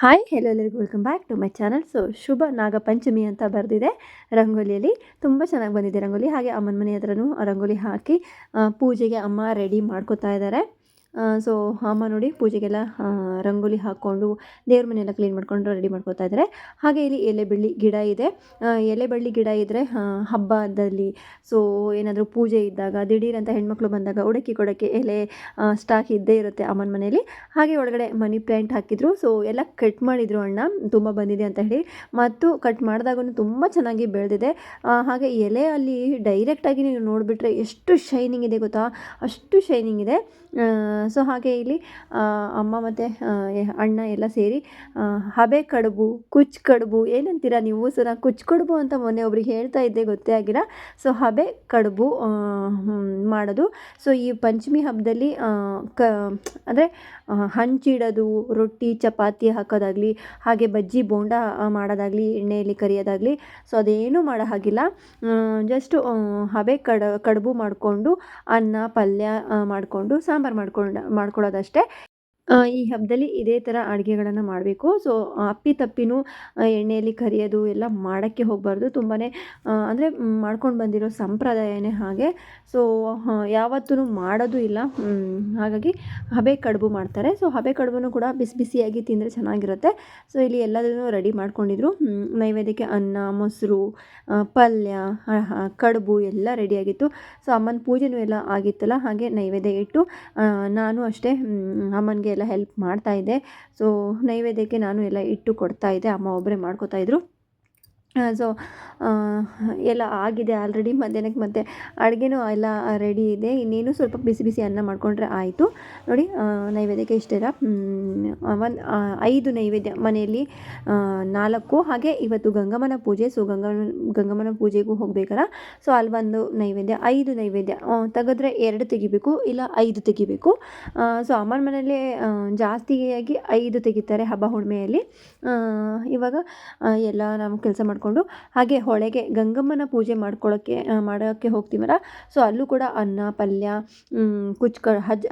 Hi hello ಎಲ್ಲರಿಗೂ welcome back to my channel. ಶುಭ ನಾಗಪಂಚಮಿ ಅಂತ ಬರೆದಿದೆ ರಂಗೋಲಿಯಲ್ಲಿ. ತುಂಬ ಚೆನ್ನಾಗಿ ಬಂದಿದೆ ರಂಗೋಲಿ. ಹಾಗೆ ಅಮ್ಮನ ಮನೆ ಹತ್ರನೂ ರಂಗೋಲಿ ಹಾಕಿ ಪೂಜೆಗೆ ಅಮ್ಮ ರೆಡಿ ಮಾಡ್ಕೋತಾ ಇದ್ದಾರೆ. ಅಮ್ಮ ನೋಡಿ ಪೂಜೆಗೆಲ್ಲ ರಂಗೋಲಿ ಹಾಕ್ಕೊಂಡು ದೇವ್ರ ಮನೆಯೆಲ್ಲ ಕ್ಲೀನ್ ಮಾಡ್ಕೊಂಡು ರೆಡಿ ಮಾಡ್ಕೋತಾ ಇದ್ದಾರೆ. ಹಾಗೆ ಇಲ್ಲಿ ಎಲೆ ಬಳ್ಳಿ ಗಿಡ ಇದೆ. ಎಲೆ ಬಳ್ಳಿ ಗಿಡ ಇದ್ದರೆ ಹಬ್ಬದಲ್ಲಿ ಏನಾದರೂ ಪೂಜೆ ಇದ್ದಾಗ ದಿಢೀರ್ ಅಂತ ಹೆಣ್ಮಕ್ಳು ಬಂದಾಗ ಉಡಕ್ಕಿ ಕೊಡೋಕ್ಕೆ ಎಲೆ ಸ್ಟಾಕ್ ಇದ್ದೇ ಇರುತ್ತೆ ಅಮ್ಮನ ಮನೆಯಲ್ಲಿ. ಹಾಗೆ ಒಳಗಡೆ ಮನಿ ಪ್ಲ್ಯಾಂಟ್ ಹಾಕಿದ್ರು. ಎಲ್ಲ ಕಟ್ ಮಾಡಿದರು ಅಣ್ಣ, ತುಂಬ ಬಂದಿದೆ ಅಂತ ಹೇಳಿ. ಮತ್ತು ಕಟ್ ಮಾಡಿದಾಗೂ ತುಂಬ ಚೆನ್ನಾಗಿ ಬೆಳೆದಿದೆ. ಹಾಗೆ ಎಲೆ ಅಲ್ಲಿ ಡೈರೆಕ್ಟಾಗಿ ನೀವು ನೋಡಿಬಿಟ್ರೆ ಎಷ್ಟು ಶೈನಿಂಗ್ ಇದೆ ಗೊತ್ತಾ, ಅಷ್ಟು ಶೈನಿಂಗ್ ಇದೆ. ಹಾಗೆ ಇಲ್ಲಿ ಅಮ್ಮ ಮತ್ತು ಅಣ್ಣ ಎಲ್ಲ ಸೇರಿ ಹಬೆ ಕಡುಬು, ಕುಚ್ಚು ಕಡುಬು ಏನಂತೀರ ನೀವು? ನಾನು ಕುಚ್ಚು ಕಡುಬು ಅಂತ ಮೊನ್ನೆ ಒಬ್ರಿಗೆ ಹೇಳ್ತಾ ಇದ್ದೆ, ಗೊತ್ತೇ ಆಗಿಲ್ಲ. ಹಬೆ ಕಡುಬು ಮಾಡೋದು. ಈ ಪಂಚಮಿ ಹಬ್ಬದಲ್ಲಿ ಅಂದರೆ ಹಂಚಿಡೋದು, ರೊಟ್ಟಿ ಚಪಾತಿ ಹಾಕೋದಾಗಲಿ, ಹಾಗೆ ಬಜ್ಜಿ ಬೋಂಡ ಮಾಡೋದಾಗಲಿ, ಎಣ್ಣೆಯಲ್ಲಿ ಕರಿಯೋದಾಗಲಿ, ಅದೇನೂ ಮಾಡೋ ಹಾಗಿಲ್ಲ. ಜಸ್ಟು ಹಬೆ ಕಡುಬು ಮಾಡಿಕೊಂಡು ಅನ್ನ ಪಲ್ಯ ಮಾಡಿಕೊಂಡು ಸಾಂಬಾರು ಮಾಡ್ಕೊಳ್ಳೋದಷ್ಟೇ. ಈ ಹಬ್ಬದಲ್ಲಿ ಇದೇ ಥರ ಅಡುಗೆಗಳನ್ನು ಮಾಡಬೇಕು. ಅಪ್ಪಿತಪ್ಪಿನೂ ಎಣ್ಣೆಯಲ್ಲಿ ಕರಿಯೋದು ಎಲ್ಲ ಮಾಡೋಕ್ಕೆ ಹೋಗಬಾರ್ದು. ತುಂಬಾ ಅಂದರೆ ಮಾಡ್ಕೊಂಡು ಬಂದಿರೋ ಸಂಪ್ರದಾಯನೇ ಹಾಗೆ. ಯಾವತ್ತೂ ಮಾಡೋದು ಇಲ್ಲ. ಹಾಗಾಗಿ ಹಬೆ ಕಡುಬು ಮಾಡ್ತಾರೆ. ಹಬೆ ಕಡುಬನ್ನು ಕೂಡ ಬಿಸಿ ಬಿಸಿಯಾಗಿ ತಿಂದರೆ ಚೆನ್ನಾಗಿರುತ್ತೆ. ಇಲ್ಲಿ ಎಲ್ಲದನ್ನೂ ರೆಡಿ ಮಾಡ್ಕೊಂಡಿದ್ರು. ನೈವೇದ್ಯಕ್ಕೆ ಅನ್ನ, ಮೊಸರು, ಪಲ್ಯ, ಕಡುಬು ಎಲ್ಲ ರೆಡಿಯಾಗಿತ್ತು. ಅಮ್ಮನ ಪೂಜೆನೂ ಎಲ್ಲ ಆಗಿತ್ತಲ್ಲ, ಹಾಗೆ ನೈವೇದ್ಯ ಇಟ್ಟು ನಾನು ಅಷ್ಟೇ ಅಮ್ಮನಿಗೆ ಎಲ್ಲ ಹೆಲ್ಪ್ ಮಾಡ್ತಾಯಿದ್ದೆ. ನೈವೇದ್ಯಕ್ಕೆ ನಾನು ಎಲ್ಲ ಇಟ್ಟು ಕೊಡ್ತಾಯಿದ್ದೆ. ಅಮ್ಮ ಒಬ್ಬರೇ ಮಾಡ್ಕೋತಾಯಿದ್ರು. ಎಲ್ಲ ಆಗಿದೆ ಆಲ್ರೆಡಿ. ಮಧ್ಯಾಹ್ನಕ್ಕೆ ಮತ್ತೆ ಅಡುಗೆನೂ ಎಲ್ಲ ರೆಡಿ ಇದೆ. ಇನ್ನೇನು ಸ್ವಲ್ಪ ಬಿಸಿ ಬಿಸಿ ಅನ್ನ ಮಾಡಿಕೊಂಡ್ರೆ ಆಯಿತು. ನೋಡಿ ನೈವೇದ್ಯಕ್ಕೆ ಇಷ್ಟೆಲ್ಲ 5 ನೈವೇದ್ಯ ಮನೆಯಲ್ಲಿ, 4. ಹಾಗೆ ಇವತ್ತು ಗಂಗಮ್ಮನ ಪೂಜೆ. ಗಂಗಮ್ಮನ ಪೂಜೆಗೂ ಹೋಗಬೇಕಲ್ಲ. ಅಲ್ಲೊಂದು ನೈವೇದ್ಯ, 5 ನೈವೇದ್ಯ ತೆಗೆದ್ರೆ 2 ತೆಗಿಬೇಕು, ಇಲ್ಲ 5 ತೆಗಿಬೇಕು. ಅಮ್ಮನ ಮನೆಯಲ್ಲಿ ಜಾಸ್ತಿಯಾಗಿ 5 ತೆಗಿತಾರೆ ಹಬ್ಬ ಹುಣ್ಣಿಮೆಯಲ್ಲಿ. ಇವಾಗ ಎಲ್ಲ ನಾವು ಕೆಲಸ ಮಾಡಿಕೊಂಡು ಹಾಗೆ ಹೊಳೆಗೆ ಗಂಗಮ್ಮನ ಪೂಜೆ ಮಾಡೋಕ್ಕೆ ಹೋಗ್ತೀವಲ್ಲ. ಅಲ್ಲೂ ಕೂಡ ಅನ್ನ ಪಲ್ಯ,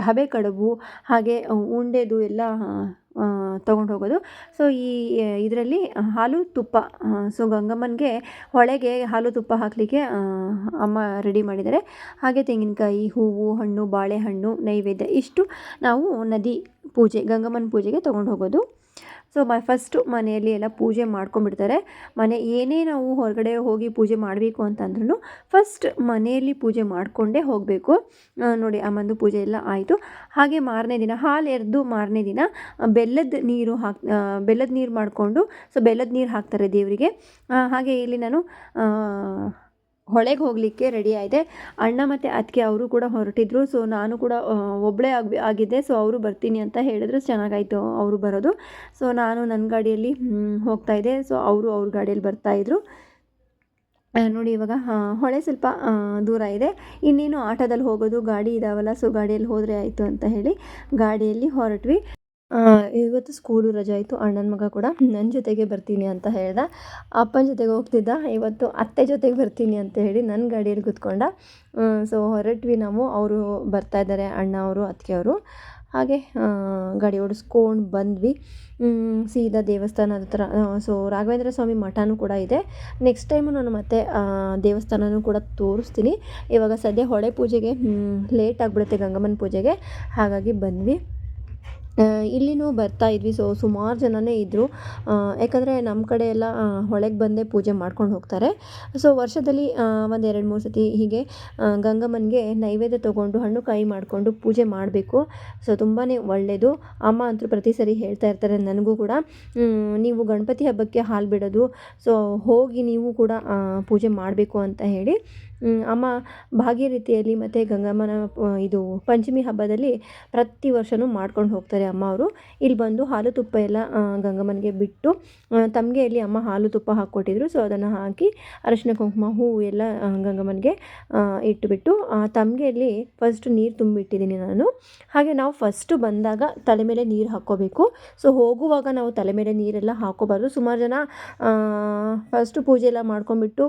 ಹಬೆ ಕಡುಬು, ಹಾಗೆ ಉಂಡೆದು ಎಲ್ಲ ತೊಗೊಂಡು ಹೋಗೋದು. ಇದರಲ್ಲಿ ಹಾಲು ತುಪ್ಪ. ಗಂಗಮ್ಮನಿಗೆ ಹೊಳೆಗೆ ಹಾಲು ತುಪ್ಪ ಹಾಕಲಿಕ್ಕೆ ಅಮ್ಮ ರೆಡಿ ಮಾಡಿದ್ದಾರೆ. ಹಾಗೆ ತೆಂಗಿನಕಾಯಿ, ಹೂವು, ಹಣ್ಣು, ಬಾಳೆಹಣ್ಣು, ನೈವೇದ್ಯ ಇಷ್ಟು ನಾವು ನದಿ ಪೂಜೆ, ಗಂಗಮ್ಮನ ಪೂಜೆಗೆ ತೊಗೊಂಡು ಹೋಗೋದು. ಫಸ್ಟು ಮನೆಯಲ್ಲಿ ಎಲ್ಲ ಪೂಜೆ ಮಾಡ್ಕೊಂಡ್ಬಿಡ್ತಾರೆ. ಏನೇ ನಾವು ಹೊರಗಡೆ ಹೋಗಿ ಪೂಜೆ ಮಾಡಬೇಕು ಅಂತಂದ್ರೂ ಫಸ್ಟ್ ಮನೆಯಲ್ಲಿ ಪೂಜೆ ಮಾಡಿಕೊಂಡೇ ಹೋಗಬೇಕು. ನೋಡಿ ಅಮ್ಮಂದು ಪೂಜೆ ಎಲ್ಲ ಆಯಿತು. ಹಾಗೆ ಮಾರನೇ ದಿನ ಹಾಲು ಎರೆದು ಮಾರನೇ ದಿನ ಬೆಲ್ಲದ ನೀರು ಮಾಡಿಕೊಂಡು ಬೆಲ್ಲದ ನೀರು ಹಾಕ್ತಾರೆ ದೇವರಿಗೆ. ಹಾಗೆ ಇಲ್ಲಿ ನಾನು ಹೊಳೆಗೆ ಹೋಗಲಿಕ್ಕೆ ರೆಡಿ ಆಯಿದೆ. ಅಣ್ಣ ಮತ್ತು ಅತ್ತಿಗೆ ಅವರು ಕೂಡ ಹೊರಟಿದ್ರು. ನಾನು ಕೂಡ ಒಬ್ಬಳೇ ಆಗಿದ್ದೆ. ಅವರು ಬರ್ತೀನಿ ಅಂತ ಹೇಳಿದ್ರು. ಚೆನ್ನಾಗಾಯಿತು ಅವರು ಬರೋದು. ನಾನು ನನ್ನ ಗಾಡಿಯಲ್ಲಿ ಹೋಗ್ತಾಯಿದ್ದೆ. ಅವರು ಅವ್ರ ಗಾಡಿಯಲ್ಲಿ ಬರ್ತಾಯಿದ್ರು. ನೋಡಿ ಇವಾಗ ಹೊಳೆ ಸ್ವಲ್ಪ ದೂರ ಇದೆ. ಇನ್ನೇನು ಆಟೋದಲ್ಲಿ ಹೋಗೋದು, ಗಾಡಿ ಇದಾವಲ್ಲ, ಗಾಡಿಯಲ್ಲಿ ಹೋದರೆ ಆಯಿತು ಅಂತ ಹೇಳಿ ಗಾಡಿಯಲ್ಲಿ ಹೊರಟ್ವಿ. ಇವತ್ತು ಸ್ಕೂಲು ರಜೆ ಆಯಿತು. ಅಣ್ಣನ ಮಗ ಕೂಡ ನನ್ನ ಜೊತೆಗೆ ಬರ್ತೀನಿ ಅಂತ ಹೇಳ್ದ. ಅಪ್ಪನ ಜೊತೆಗೆ ಹೋಗ್ತಿದ್ದ, ಇವತ್ತು ಅತ್ತೆ ಜೊತೆಗೆ ಬರ್ತೀನಿ ಅಂತ ಹೇಳಿ ನನ್ನ ಗಾಡಿಯಲ್ಲಿ ಕೂತ್ಕೊಂಡ. ಹೊರಟ್ವಿ ನಾವು. ಅವರು ಬರ್ತಾ ಇದ್ದಾರೆ, ಅಣ್ಣ ಅವರು, ಅತ್ತಿಗೆ ಅವರು. ಹಾಗೆ ಗಾಡಿ ಓಡಿಸ್ಕೊಂಡು ಬಂದ್ವಿ. ಸೀದಾ ದೇವಸ್ಥಾನದ ಹತ್ರ. ರಾಘವೇಂದ್ರ ಸ್ವಾಮಿ ಮಠನೂ ಕೂಡ ಇದೆ. ನೆಕ್ಸ್ಟ್ ಟೈಮು ನಾನು ಮತ್ತೆ ದೇವಸ್ಥಾನನೂ ಕೂಡ ತೋರಿಸ್ತೀನಿ. ಇವಾಗ ಸದ್ಯ ಹೊಳೆ ಪೂಜೆಗೆ ಲೇಟ್ ಆಗಿಬಿಡುತ್ತೆ, ಗಂಗಮ್ಮನ ಪೂಜೆಗೆ. ಹಾಗಾಗಿ ಬಂದ್ವಿ. ಇಲ್ಲಿನೂ ಬರ್ತಾ ಇದ್ವಿ. ಸುಮಾರು ಜನನೇ ಇದ್ದರು. ಯಾಕಂದರೆ ನಮ್ಮ ಕಡೆ ಎಲ್ಲ ಹೊಳೆಗೆ ಬಂದೇ ಪೂಜೆ ಮಾಡ್ಕೊಂಡು ಹೋಗ್ತಾರೆ. ವರ್ಷದಲ್ಲಿ ಒಂದು 2-3 ಸತಿ ಹೀಗೆ ಗಂಗಮ್ಮನಿಗೆ ನೈವೇದ್ಯ ತೊಗೊಂಡು ಹಣ್ಣು ಕಾಯಿ ಮಾಡಿಕೊಂಡು ಪೂಜೆ ಮಾಡಬೇಕು. ತುಂಬಾ ಒಳ್ಳೆಯದು. ಅಮ್ಮ ಅಂತೂ ಪ್ರತಿ ಸರಿ ಹೇಳ್ತಾ ಇರ್ತಾರೆ ನನಗೂ ಕೂಡ, ನೀವು ಗಣಪತಿ ಹಬ್ಬಕ್ಕೆ ಹಾಲು ಬಿಡೋದು, ಹೋಗಿ ನೀವು ಕೂಡ ಪೂಜೆ ಮಾಡಬೇಕು ಅಂತ ಹೇಳಿ. ಅಮ್ಮ ಭಾಗ್ಯರೀತಿಯಲ್ಲಿ ಮತ್ತು ಗಂಗಮ್ಮನ ಇದು ಪಂಚಮಿ ಹಬ್ಬದಲ್ಲಿ ಪ್ರತಿ ವರ್ಷವೂ ಮಾಡ್ಕೊಂಡು ಹೋಗ್ತಾರೆ ಅಮ್ಮ ಅವರು. ಇಲ್ಲಿ ಬಂದು ಹಾಲು ತುಪ್ಪ ಎಲ್ಲ ಗಂಗಮ್ಮನಿಗೆ ಬಿಟ್ಟು, ತಮಗೆಯಲ್ಲಿ ಅಮ್ಮ ಹಾಲು ತುಪ್ಪ ಹಾಕ್ಕೊಟ್ಟಿದ್ರು. ಅದನ್ನು ಹಾಕಿ ಅರಿಶಿನ ಕುಂಕುಮ ಹೂವು ಎಲ್ಲ ಗಂಗಮ್ಮನಿಗೆ ಇಟ್ಟುಬಿಟ್ಟು ತಮಗೆಯಲ್ಲಿ ಫಸ್ಟ್ ನೀರು ತುಂಬಿಟ್ಟಿದ್ದೀನಿ ನಾನು. ಹಾಗೆ ನಾವು ಫಸ್ಟು ಬಂದಾಗ ತಲೆ ಮೇಲೆ ನೀರು ಹಾಕ್ಕೋಬೇಕು. ಹೋಗುವಾಗ ನಾವು ತಲೆ ಮೇಲೆ ನೀರೆಲ್ಲ ಹಾಕ್ಕೋಬಾರ್ದು. ಸುಮಾರು ಜನ ಫಸ್ಟು ಪೂಜೆ ಎಲ್ಲ ಮಾಡ್ಕೊಂಡ್ಬಿಟ್ಟು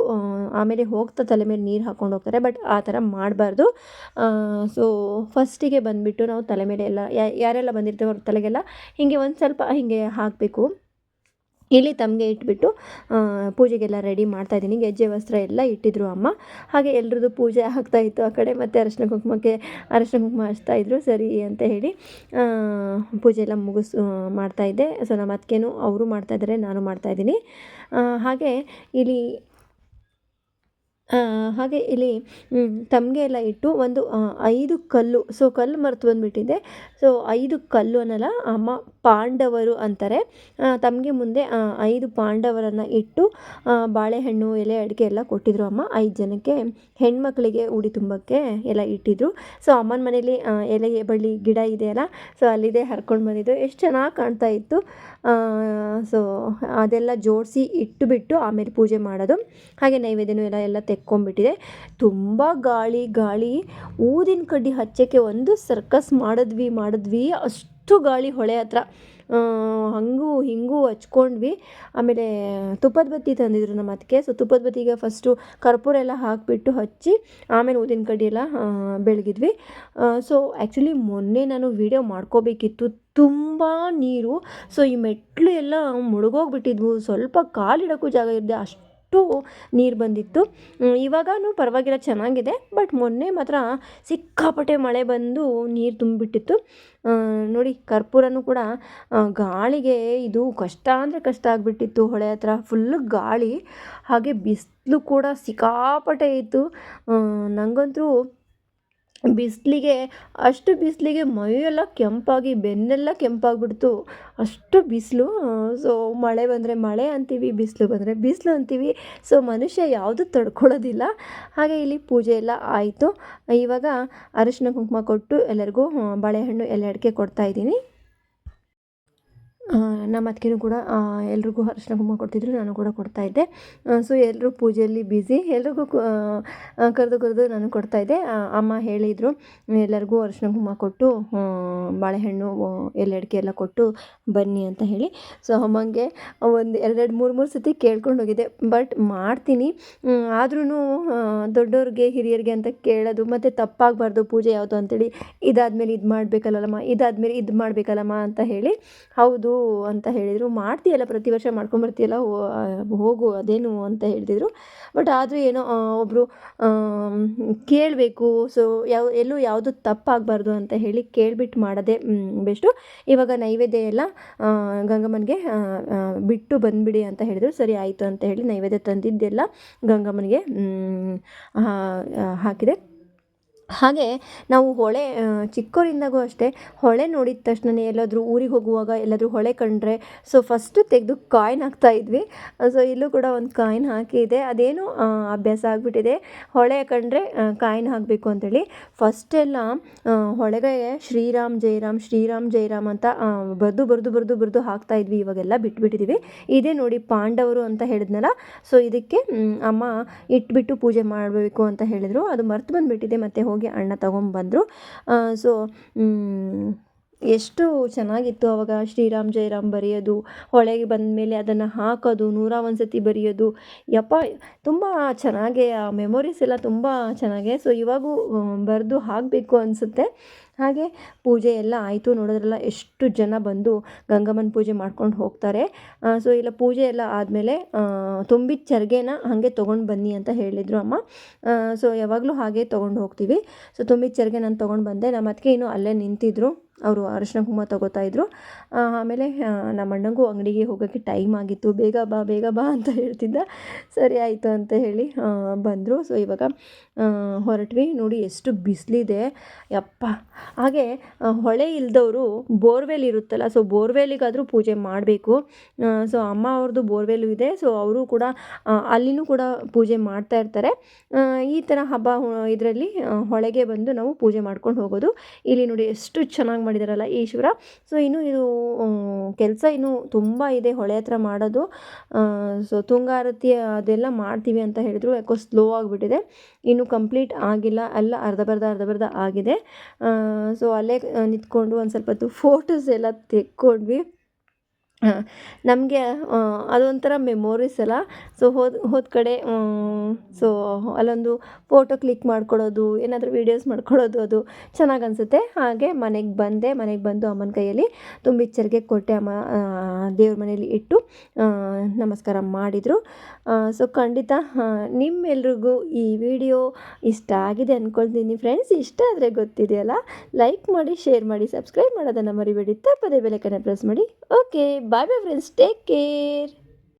ಆಮೇಲೆ ಹೋಗ್ತಾ ತಲೆ ಮೇಲೆ ನೀರು ಹಾಕ್ಕೊಂಡು ಹೋಗ್ತಾರೆ. ಬಟ್ ಆ ಥರ ಮಾಡಬಾರ್ದು. ಫಸ್ಟಿಗೆ ಬಂದುಬಿಟ್ಟು ನಾವು ತಲೆ ಮೇಲೆ ಎಲ್ಲ ಯಾರೆಲ್ಲ ಬಂದಿರ್ತೀವೋ ಅವ್ರ ತಲೆಗೆಲ್ಲ ಹೀಗೆ ಒಂದು ಸ್ವಲ್ಪ ಹೀಗೆ ಹಾಕಬೇಕು. ಇಲ್ಲಿ ತಮಗೆ ಇಟ್ಬಿಟ್ಟು ಪೂಜೆಗೆಲ್ಲ ರೆಡಿ ಮಾಡ್ತಾಯಿದ್ದೀನಿ. ಗೆಜ್ಜೆ ವಸ್ತ್ರ ಎಲ್ಲ ಇಟ್ಟಿದ್ರು ಅಮ್ಮ. ಹಾಗೆ ಎಲ್ರದ್ದು ಪೂಜೆ ಆಗ್ತಾಯಿತ್ತು ಆ ಕಡೆ, ಮತ್ತು ಅರಿಶಿನ ಕುಂಕುಮ ಹಚ್ತಾಯಿದ್ರು. ಸರಿ ಅಂತ ಹೇಳಿ ಪೂಜೆ ಎಲ್ಲ ಮಾಡ್ತಾಯಿದ್ದೆ. ಸೊ ನಮ್ಮ ಅತ್ತಿಗೆನೂ ಅವರು ಮಾಡ್ತಾಯಿದ್ದಾರೆ, ನಾನು ಮಾಡ್ತಾಯಿದ್ದೀನಿ. ಹಾಗೆ ಇಲ್ಲಿ ತಮಗೆ ಎಲ್ಲ ಇಟ್ಟು ಒಂದು 5 ಕಲ್ಲು, ಸೊ ಕಲ್ಲು ಮರೆತು ಬಂದುಬಿಟ್ಟಿದೆ. ಸೊ 5 ಕಲ್ಲು ಅನ್ನಲ್ಲ, ಅಮ್ಮ ಪಾಂಡವರು ಅಂತಾರೆ. ತಮಗೆ ಮುಂದೆ 5 ಪಾಂಡವರನ್ನು ಇಟ್ಟು ಬಾಳೆಹಣ್ಣು, ಎಲೆ, ಅಡಿಕೆ ಎಲ್ಲ ಕೊಟ್ಟಿದ್ರು ಅಮ್ಮ. 5 ಜನಕ್ಕೆ ಹೆಣ್ಮಕ್ಳಿಗೆ ಉಡಿ ತುಂಬಕ್ಕೆ ಎಲ್ಲ ಇಟ್ಟಿದ್ರು. ಸೊ ಅಮ್ಮನ ಮನೇಲಿ ಎಲೆ ಬಳ್ಳಿ ಗಿಡ ಇದೆಯಲ್ಲ, ಸೊ ಅಲ್ಲಿದೆ ಹರ್ಕೊಂಡು ಬಂದಿದ್ದು. ಎಷ್ಟು ಚೆನ್ನಾಗಿ ಕಾಣ್ತಾ ಇತ್ತು. ಸೊ ಅದೆಲ್ಲ ಜೋಡಿಸಿ ಇಟ್ಟುಬಿಟ್ಟು ಆಮೇಲೆ ಪೂಜೆ ಮಾಡೋದು. ಹಾಗೆ ನೈವೇದ್ಯನೂ ಎಲ್ಲ ತೆಕ್ಕೊಂಬಿಟ್ಟಿದೆ. ತುಂಬ ಗಾಳಿ, ಊದಿನ ಕಡ್ಡಿ ಹಚ್ಚೋಕ್ಕೆ ಒಂದು ಸರ್ಕಸ್ ಮಾಡಿದ್ವಿ. ಅಷ್ಟು ಗಾಳಿ ಹೊಳೆ ಹತ್ರ. ಹಂಗೂ ಹಿಂಗೂ ಹಚ್ಕೊಂಡ್ವಿ. ಆಮೇಲೆ ತುಪ್ಪದ ಬತ್ತಿ ತಂದಿದ್ರು ನಮ್ಮ ಅತ್ತಿಗೆ. ಸೊ ತುಪ್ಪದ ಬತ್ತಿಗೆ ಫಸ್ಟು ಕರ್ಪೂರ ಎಲ್ಲ ಹಾಕಿಬಿಟ್ಟು ಹಚ್ಚಿ ಆಮೇಲೆ ಊದಿನ ಕಡ್ಡಿ ಎಲ್ಲ ಬೆಳಗಿದ್ವಿ. ಸೊ ಆ್ಯಕ್ಚುಲಿ ಮೊನ್ನೆ ನಾನು ವೀಡಿಯೋ ಮಾಡ್ಕೋಬೇಕಿತ್ತು. ತುಂಬ ನೀರು. ಸೊ ಈ ಮೆಟ್ಲು ಎಲ್ಲ ಮುಳುಗೋಗ್ಬಿಟ್ಟಿದ್ವು. ಸ್ವಲ್ಪ ಕಾಲಿಡೋಕ್ಕೂ ಜಾಗ ಇರದೆ ಅಷ್ಟು ನೀರು ಬಂದಿತ್ತು. ಇವಾಗೂ ಪರವಾಗಿಲ್ಲ, ಚೆನ್ನಾಗಿದೆ. ಬಟ್ ಮೊನ್ನೆ ಮಾತ್ರ ಸಿಕ್ಕಾಪಟ್ಟೆ ಮಳೆ ಬಂದು ನೀರು ತುಂಬಿಬಿಟ್ಟಿತ್ತು. ನೋಡಿ, ಕರ್ಪೂರನೂ ಕೂಡ ಗಾಳಿಗೆ ಇದು ಕಷ್ಟ ಅಂದರೆ ಕಷ್ಟ ಆಗಿಬಿಟ್ಟಿತ್ತು. ಹೊಳೆ ಹತ್ರ ಫುಲ್ಲು ಗಾಳಿ, ಹಾಗೆ ಬಿಸಿಲು ಕೂಡ ಸಿಕ್ಕಾಪಟ್ಟೆ ಇತ್ತು. ನನಗಂತೂ ಬಿಸಿಲಿಗೆ ಮೈಯೆಲ್ಲ ಕೆಂಪಾಗಿ, ಬೆನ್ನೆಲ್ಲ ಕೆಂಪಾಗಿಬಿಡ್ತು. ಅಷ್ಟು ಬಿಸಿಲು. ಸೊ ಮಳೆ ಬಂದರೆ ಮಳೆ ಅಂತೀವಿ, ಬಿಸಿಲು ಬಂದರೆ ಬಿಸಿಲು ಅಂತೀವಿ. ಸೊ ಮನುಷ್ಯ ಯಾವುದು ತಡ್ಕೊಳ್ಳೋದಿಲ್ಲ. ಹಾಗೆ ಇಲ್ಲಿ ಪೂಜೆ ಎಲ್ಲ ಆಯಿತು. ಇವಾಗ ಅರಿಶಿನ ಕುಂಕುಮ ಕೊಟ್ಟು ಎಲ್ಲರಿಗೂ ಬಾಳೆಹಣ್ಣು, ಎಲೆ, ಅಡಿಕೆ ಕೊಡ್ತಾಯಿದ್ದೀನಿ. ನಮ್ಮ ಅತ್ತಿಗೆನೂ ಕೂಡ ಎಲ್ರಿಗೂ ಅರಿಶಿನ ಕುಂಕುಮ ಕೊಡ್ತಿದ್ರು, ನಾನು ಕೂಡ ಕೊಡ್ತಾಯಿದ್ದೆ. ಸೊ ಎಲ್ಲರೂ ಪೂಜೆಯಲ್ಲಿ ಬ್ಯುಸಿ. ಎಲ್ರಿಗೂ ಕರೆದು ನಾನು ಕೊಡ್ತಾಯಿದ್ದೆ. ಅಮ್ಮ ಹೇಳಿದರು ಎಲ್ಲರಿಗೂ ಅರಿಶಿನ ಕುಂಕುಮ ಕೊಟ್ಟು ಬಾಳೆಹಣ್ಣು, ಎಲೆ, ಅಡಿಕೆ ಎಲ್ಲ ಕೊಟ್ಟು ಬನ್ನಿ ಅಂತ ಹೇಳಿ. ಸೊ ಅಮ್ಮಂಗೆ ಒಂದು 2-3 ಸತಿ ಕೇಳ್ಕೊಂಡು ಹೋಗಿದ್ದೆ. ಬಟ್ ಮಾಡ್ತೀನಿ, ಆದ್ರೂ ದೊಡ್ಡವ್ರಿಗೆ, ಹಿರಿಯರಿಗೆ ಅಂತ ಕೇಳೋದು, ಮತ್ತು ತಪ್ಪಾಗಬಾರ್ದು ಪೂಜೆ ಯಾವುದು ಅಂತೇಳಿ, ಇದಾದಮೇಲೆ ಇದು ಮಾಡಬೇಕಲ್ಲಮ್ಮ, ಇದಾದಮೇಲೆ ಇದು ಮಾಡಬೇಕಲ್ಲಮ್ಮ ಅಂತ ಹೇಳಿ. ಹೌದು ಅಂತ ಹೇಳಿದರು. ಮಾಡ್ತೀಯಲ್ಲ, ಪ್ರತಿ ವರ್ಷ ಮಾಡ್ಕೊಂಬರ್ತೀಯಲ್ಲ, ಹೋಗು ಅದೇನು ಅಂತ ಹೇಳ್ತಿದ್ರು. ಬಟ್ ಆದರೂ ಏನೋ ಒಬ್ಬರು ಕೇಳಬೇಕು. ಸೊ ಎಲ್ಲೂ ಯಾವುದು ತಪ್ಪಾಗಬಾರ್ದು ಅಂತ ಹೇಳಿ ಕೇಳಿಬಿಟ್ಟು ಮಾಡೋದೇ ಬೆಸ್ಟು. ಇವಾಗ ನೈವೇದ್ಯ ಎಲ್ಲ ಗಂಗಮ್ಮನಿಗೆ ಬಿಟ್ಟು ಬಂದುಬಿಡಿ ಅಂತ ಹೇಳಿದರು. ಸರಿ ಆಯಿತು ಅಂತ ಹೇಳಿ ನೈವೇದ್ಯ ತಂದಿದ್ದೆಲ್ಲ ಗಂಗಮ್ಮನಿಗೆ ಹಾಕಿದೆ. ಹಾಗೆ ನಾವು ಹೊಳೆ, ಚಿಕ್ಕವರಿಂದಾಗೂ ಅಷ್ಟೇ, ಹೊಳೆ ನೋಡಿದ ತಕ್ಷಣ ಎಲ್ಲಾದರೂ ಊರಿಗೆ ಹೋಗುವಾಗ ಎಲ್ಲಾದರೂ ಹೊಳೆ ಕಂಡ್ರೆ ಸೊ ಫಸ್ಟು ತೆಗೆದು ಕಾಯಿನ್ ಹಾಕ್ತಾಯಿದ್ವಿ. ಸೊ ಇಲ್ಲೂ ಕೂಡ ಒಂದು ಕಾಯಿನ್ ಹಾಕಿದೆ. ಅದೇನು ಅಭ್ಯಾಸ ಆಗಿಬಿಟ್ಟಿದೆ, ಹೊಳೆ ಕಂಡ್ರೆ ಕಾಯಿನ್ ಹಾಕಬೇಕು ಅಂತೇಳಿ. ಫಸ್ಟೆಲ್ಲ ಹೊಳೆಗೆ ಶ್ರೀರಾಮ್ ಜೈ ರಾಮ್ ಅಂತ ಬರೆದು ಹಾಕ್ತಾಯಿದ್ವಿ. ಇವಾಗೆಲ್ಲ ಬಿಟ್ಬಿಟ್ಟಿದ್ದೀವಿ. ಇದೇ ನೋಡಿ ಪಾಂಡವರು ಅಂತ ಹೇಳಿದ್ನಲ್ಲ, ಸೊ ಇದಕ್ಕೆ ಅಮ್ಮ ಇಟ್ಬಿಟ್ಟು ಪೂಜೆ ಮಾಡಬೇಕು ಅಂತ ಹೇಳಿದರು. ಅದು ಮರ್ತು ಬಂದುಬಿಟ್ಟಿದೆ. ಮತ್ತು ಹೋಗಿ ಅಣ್ಣ ತೊಗೊಂಬಂದರು. ಸೊ ಎಷ್ಟು ಚೆನ್ನಾಗಿತ್ತು ಆವಾಗ ಶ್ರೀರಾಮ್ ಜೈ ರಾಮ್ ಬರೆಯೋದು, ಹೊಳೆಗೆ ಬಂದ ಮೇಲೆ ಅದನ್ನು ಹಾಕೋದು, 101 ಸತಿ ಬರೆಯೋದು. ಯಪ್ಪ, ತುಂಬ ಚೆನ್ನಾಗೆ ಆ ಮೆಮೊರೀಸ್ ಎಲ್ಲ ತುಂಬ ಚೆನ್ನಾಗೆ. ಸೊ ಇವಾಗೂ ಬರೆದು ಹಾಕಬೇಕು ಅನಿಸುತ್ತೆ. ಹಾಗೆ ಪೂಜೆ ಎಲ್ಲ ಆಯಿತು. ನೋಡೋದ್ರಲ್ಲ ಎಷ್ಟು ಜನ ಬಂದು ಗಂಗಮ್ಮನ ಪೂಜೆ ಮಾಡ್ಕೊಂಡು ಹೋಗ್ತಾರೆ. ಸೊ ಇಲ್ಲ ಪೂಜೆ ಎಲ್ಲ ಆದಮೇಲೆ ತುಂಬಿದ ಚರ್ಗೆನ ಹಾಗೆ ತೊಗೊಂಡು ಬನ್ನಿ ಅಂತ ಹೇಳಿದರು ಅಮ್ಮ. ಸೊ ಯಾವಾಗಲೂ ಹಾಗೆ ತೊಗೊಂಡು ಹೋಗ್ತೀವಿ. ಸೊ ತುಂಬಿದ ಚರ್ಗೆ ನಾನು ತೊಗೊಂಡು ಬಂದೆ. ನಮ್ಮ ಅತ್ತಿಗೆ ಇನ್ನೂ ಅಲ್ಲೇ ನಿಂತಿದ್ದರು, ಅವರು ಅರಿಶಿನ ಕುಂಕುಮ ತೊಗೋತಾಯಿದ್ರು. ಆಮೇಲೆ ನಮ್ಮ ಅಣ್ಣಂಗೂ ಅಂಗಡಿಗೆ ಹೋಗೋಕ್ಕೆ ಟೈಮ್ ಆಗಿತ್ತು. ಬೇಗ ಬಾ ಅಂತ ಹೇಳ್ತಿದ್ದ. ಸರಿ ಆಯಿತು ಅಂತ ಹೇಳಿ ಬಂದರು. ಸೊ ಇವಾಗ ಹೊರಟ್ವಿ. ನೋಡಿ ಎಷ್ಟು ಬಿಸಿಲಿದೆ ಯಪ್ಪ. ಹಾಗೆ ಹೊಳೆ ಇಲ್ದವರು ಬೋರ್ವೆಲ್ ಇರುತ್ತಲ್ಲ, ಸೊ ಬೋರ್ವೆಲ್ಲಿಗಾದರೂ ಪೂಜೆ ಮಾಡಬೇಕು. ಸೊ ಅಮ್ಮ ಅವ್ರದ್ದು ಬೋರ್ವೆಲ್ಲು ಇದೆ. ಸೊ ಅವರು ಕೂಡ ಅಲ್ಲಿನೂ ಕೂಡ ಪೂಜೆ ಮಾಡ್ತಾ ಇರ್ತಾರೆ. ಈ ಥರ ಹಬ್ಬ ಇದರಲ್ಲಿ ಹೊಳೆಗೆ ಬಂದು ನಾವು ಪೂಜೆ ಮಾಡ್ಕೊಂಡು ಹೋಗೋದು. ಇಲ್ಲಿ ನೋಡಿ ಎಷ್ಟು ಚೆನ್ನಾಗಿ ಮಾಡಿದಾರಲ್ಲ ಈಶ್ವರ. ಸೊ ಇನ್ನು ಇದು ಕೆಲಸ ಇನ್ನೂ ತುಂಬ ಇದೆ ಹೊಳೆ ಹತ್ರ ಮಾಡೋದು. ಸೊ ತುಂಗಾರತಿ ಅದೆಲ್ಲ ಮಾಡ್ತೀವಿ ಅಂತ ಹೇಳಿದ್ರು. ಯಾಕೋ ಸ್ಲೋ ಆಗಿಬಿಟ್ಟಿದೆ, ಇನ್ನೂ ಕಂಪ್ಲೀಟ್ ಆಗಿಲ್ಲ. ಎಲ್ಲ ಅರ್ಧ ಬರ್ಧ ಆಗಿದೆ. ಸೊ ಅಲ್ಲೇ ನಿಂತ್ಕೊಂಡು ಒಂದು ಸ್ವಲ್ಪ ಹೊತ್ತು ಫೋಟೋಸ್ ಎಲ್ಲ ತೆಕ್ಕೊಂಡ್ವಿ. ನಮಗೆ ಅದೊಂಥರ ಮೆಮೊರೀಸ್ ಅಲ್ಲ. ಸೊ ಹೋದ ಕಡೆ ಸೊ ಅಲ್ಲೊಂದು ಫೋಟೋ ಕ್ಲಿಕ್ ಮಾಡ್ಕೊಳ್ಳೋದು, ಏನಾದರೂ ವೀಡಿಯೋಸ್ ಮಾಡ್ಕೊಳ್ಳೋದು, ಅದು ಚೆನ್ನಾಗಿ ಅನಿಸುತ್ತೆ. ಹಾಗೆ ಮನೆಗೆ ಬಂದು ಅಮ್ಮನ ಕೈಯಲ್ಲಿ ತುಂಬಿದ ಚರಿಗೆ ಕೊಟ್ಟೆ. ಅಮ್ಮ ದೇವ್ರ ಮನೇಲಿ ಇಟ್ಟು ನಮಸ್ಕಾರ ಮಾಡಿದರು. ಸೊ ಖಂಡಿತ ನಿಮ್ಮೆಲ್ರಿಗೂ ಈ ವಿಡಿಯೋ ಇಷ್ಟ ಆಗಿದೆ ಅಂದ್ಕೊಳ್ತೀನಿ ಫ್ರೆಂಡ್ಸ್. ಇಷ್ಟ ಆದರೆ ಗೊತ್ತಿದೆಯಲ್ಲ, ಲೈಕ್ ಮಾಡಿ, ಶೇರ್ ಮಾಡಿ, ಸಬ್ಸ್ಕ್ರೈಬ್ ಮಾಡೋದನ್ನು ಮರಿಬೇಡಿ. ತಪ್ಪದೇ ಬೆಲ್ ಐಕಾನ್ ಪ್ರೆಸ್ ಮಾಡಿ. ಓಕೆ, ಬಾಯ್ ಬಾಯ್ ಫ್ರೆಂಡ್ಸ್, ಟೇಕ್ ಕೇರ್.